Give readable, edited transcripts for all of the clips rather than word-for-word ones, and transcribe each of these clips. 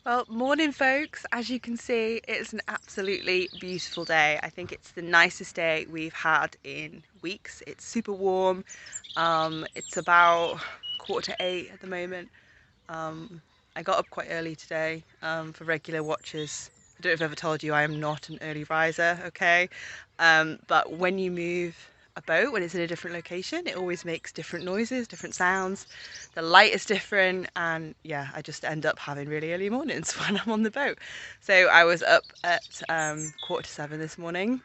Well, morning folks. As you can see, it's an absolutely beautiful day. I think it's the nicest day we've had in weeks. It's super warm. It's about 7:45 at the moment. I got up quite early today for regular watchers. I don't know if I've ever told you I am not an early riser, okay? But when you move a boat, when it's in a different location, it always makes different noises, different sounds. The light is different, and yeah, I just end up having really early mornings when I'm on the boat. So I was up at 6:45 this morning.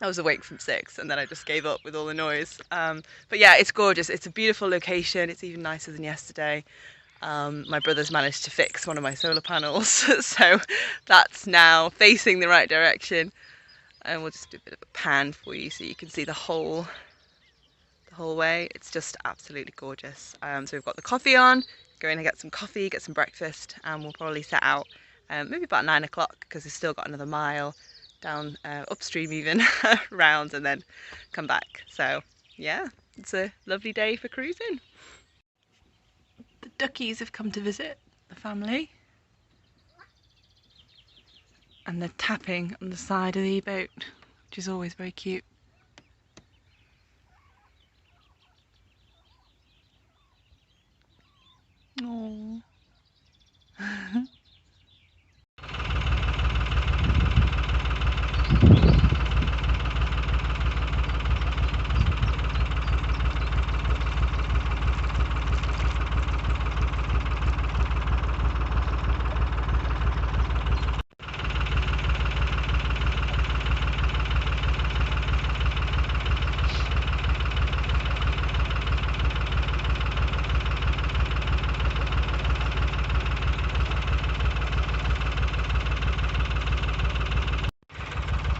I was awake from 6 and then I just gave up with all the noise. But yeah, it's gorgeous. It's a beautiful location. It's even nicer than yesterday. My brother's managed to fix one of my solar panels, so that's now facing the right direction. And we'll just do a bit of a pan for you so you can see the whole way. It's just absolutely gorgeous. So we've got the coffee on, go in and get some coffee, get some breakfast, and we'll probably set out maybe about 9 o'clock because we've still got another mile down upstream even round and then come back. So yeah, it's a lovely day for cruising. The duckies have come to visit the family and they're tapping on the side of the boat, which is always very cute. Aww.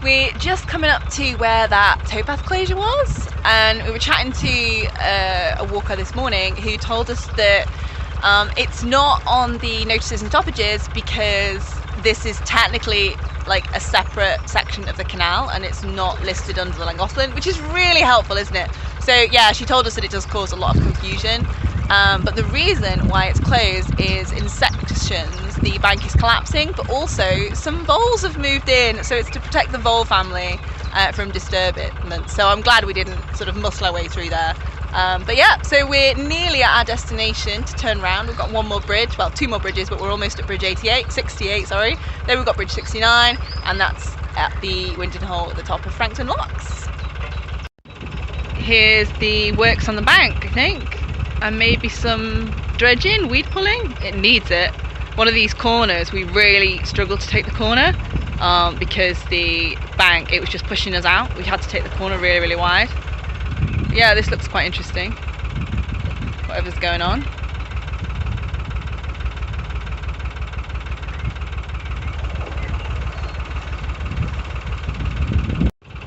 We're just coming up to where that towpath closure was, and we were chatting to a walker this morning who told us that it's not on the notices and stoppages because this is technically like a separate section of the canal and it's not listed under the Llangollen, which is really helpful, isn't it? So yeah, she told us that it does cause a lot of confusion, but the reason why it's closed is in sections the bank is collapsing, but also some voles have moved in, so it's to protect the vole family from disturbance. So I'm glad we didn't sort of muscle our way through there. But yeah, so we're nearly at our destination to turn around. We've got one more bridge, well, two more bridges, but we're almost at bridge 68, sorry. Then we've got bridge 69, and that's at the winding hole at the top of Frankton Locks. Here's the works on the bank, I think, and maybe some dredging, weed pulling. It needs it. One of these corners, we really struggled to take the corner because the bank, it was just pushing us out. We had to take the corner really, really wide. Yeah, this looks quite interesting, whatever's going on.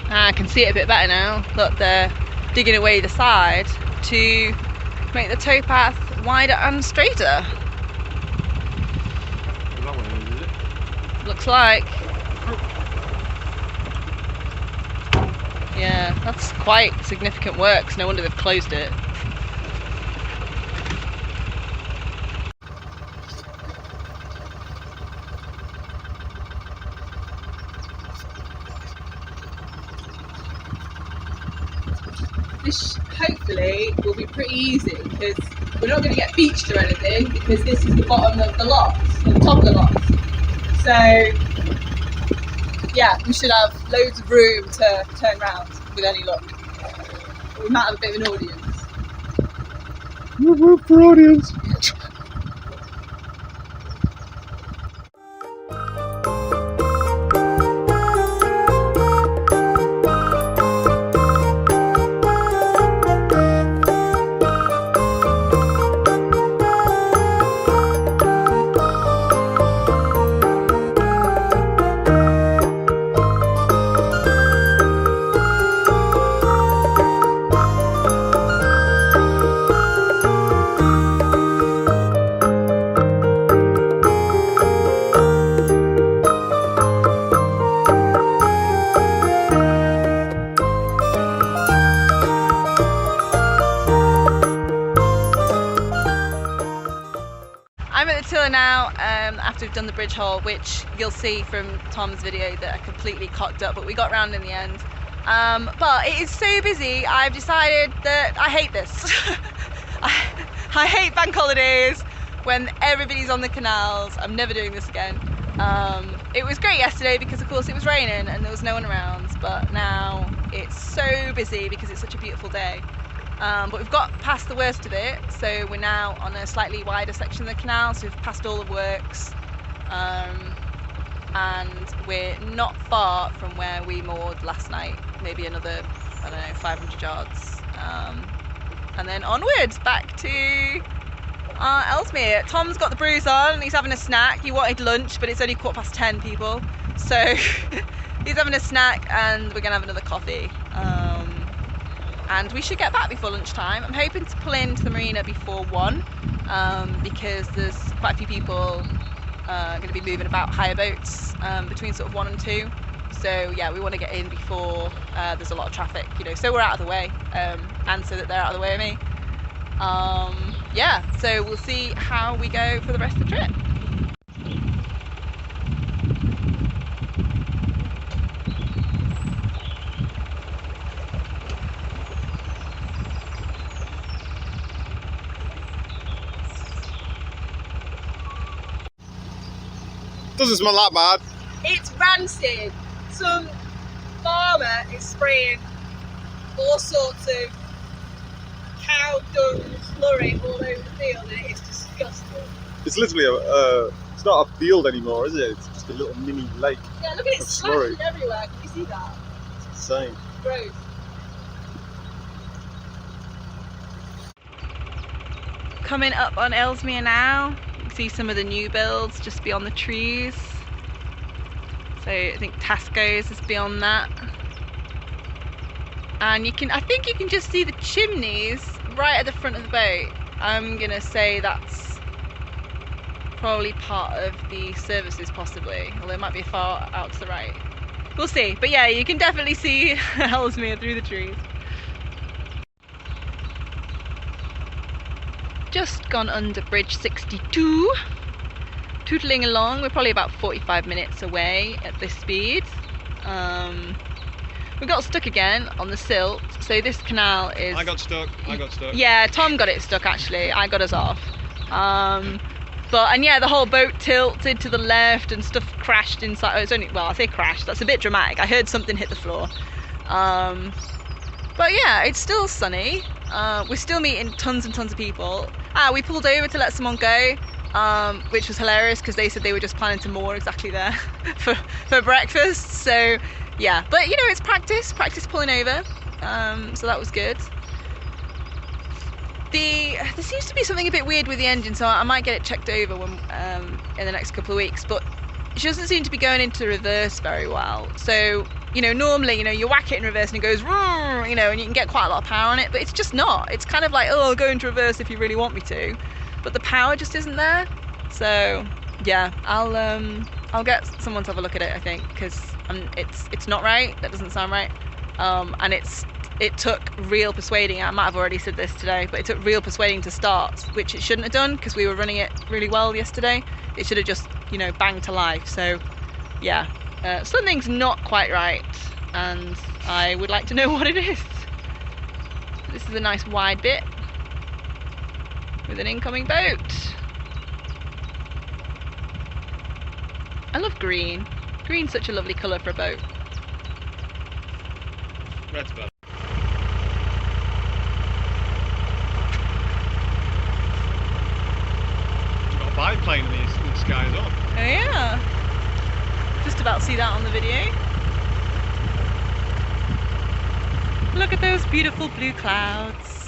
I can see it a bit better now. Look, they're digging away the side to make the towpath wider and straighter. Looks like. Yeah, that's quite significant work, so no wonder they've closed it. This hopefully will be pretty easy because we're not going to get beached or anything because this is the bottom of the locks, or the top of the locks. So yeah, we should have loads of room to turn around with any luck. We might have a bit of an audience. No room for audience. I'm at the tiller now after we've done the bridge haul, which you'll see from Tom's video that I completely cocked up, but we got round in the end. But it is so busy, I've decided that I hate this. I hate bank holidays when everybody's on the canals. I'm never doing this again. It was great yesterday because of course it was raining and there was no one around, but now it's so busy because it's such a beautiful day. But we've got past the worst of it, so we're now on a slightly wider section of the canal, so we've passed all the works, and we're not far from where we moored last night, maybe another, I don't know, 500 yards, and then onwards back to Ellesmere. Tom's got the brews on, he's having a snack. He wanted lunch, but it's only 10:15, people, so he's having a snack and we're gonna have another coffee. And we should get back before lunchtime. I'm hoping to pull into the marina before 1, because there's quite a few people going to be moving about hire boats between sort of 1 and 2. So yeah, we want to get in before there's a lot of traffic, you know, so we're out of the way, and so that they're out of the way of me. Yeah, so we'll see how we go for the rest of the trip. Doesn't smell that bad. It's rancid. Some farmer is spraying all sorts of cow dung slurry all over the field, and it is disgusting. It's literally it's not a field anymore, is it? It's just a little mini lake. Yeah, look at it splashing everywhere. Can you see that? It's insane. Gross. Coming up on Ellesmere now. See some of the new builds just beyond the trees. So I think Tesco's is beyond that, and I think you can just see the chimneys right at the front of the boat. I'm gonna say that's probably part of the services, possibly, although it might be far out to the right. We'll see, but yeah, you can definitely see Ellesmere through the trees. Just gone under bridge 62, tootling along. We're probably about 45 minutes away at this speed. We got stuck again on the silt, so this canal is... I got stuck. Yeah, Tom got it stuck actually, I got us off. And yeah, the whole boat tilted to the left and stuff crashed inside. Oh, it's only, well, I say crashed, that's a bit dramatic. I heard something hit the floor. But yeah, it's still sunny. We're still meeting tons and tons of people. We pulled over to let someone go, which was hilarious because they said they were just planning to moor exactly there for breakfast. So yeah, but you know, it's practice pulling over. So that was good. There seems to be something a bit weird with the engine, so I might get it checked over when, in the next couple of weeks, but she doesn't seem to be going into reverse very well. So, you know, normally, you know, you whack it in reverse and it goes, you know, and you can get quite a lot of power on it, but it's just not. It's kind of like, oh, I'll go into reverse if you really want me to, but the power just isn't there. So yeah, I'll get someone to have a look at it, I think, because it's not right. That doesn't sound right. And it took real persuading. I might have already said this today, but it took real persuading to start, which it shouldn't have done because we were running it really well yesterday. It should have just, you know, banged to life. So yeah, something's not quite right, and I would like to know what it is. This is a nice wide bit with an incoming boat. I love green. Green's such a lovely colour for a boat. Red's better. Got a biplane in the sky as well. Oh yeah. Just about to see that on the video. Look at those beautiful blue clouds.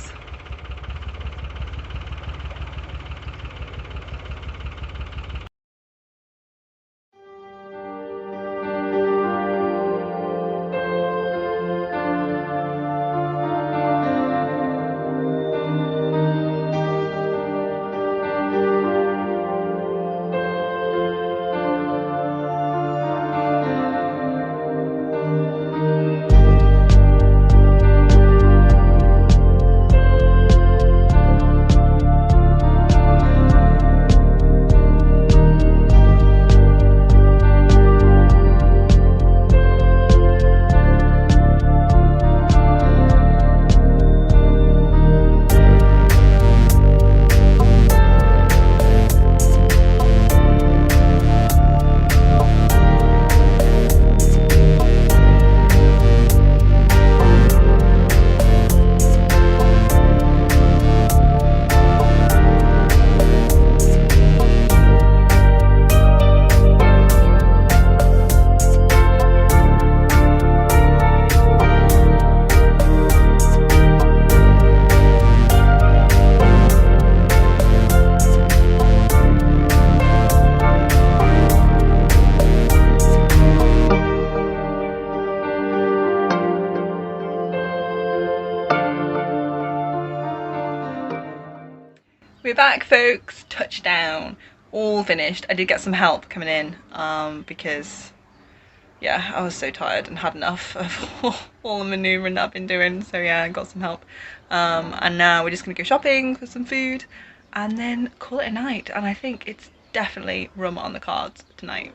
we're back, folks. Touchdown. All finished. I did get some help coming in because, yeah, I was so tired and had enough of all the manoeuvring that I've been doing. So yeah, I got some help. And now we're just going to go shopping for some food and then call it a night. And I think it's definitely rum on the cards tonight.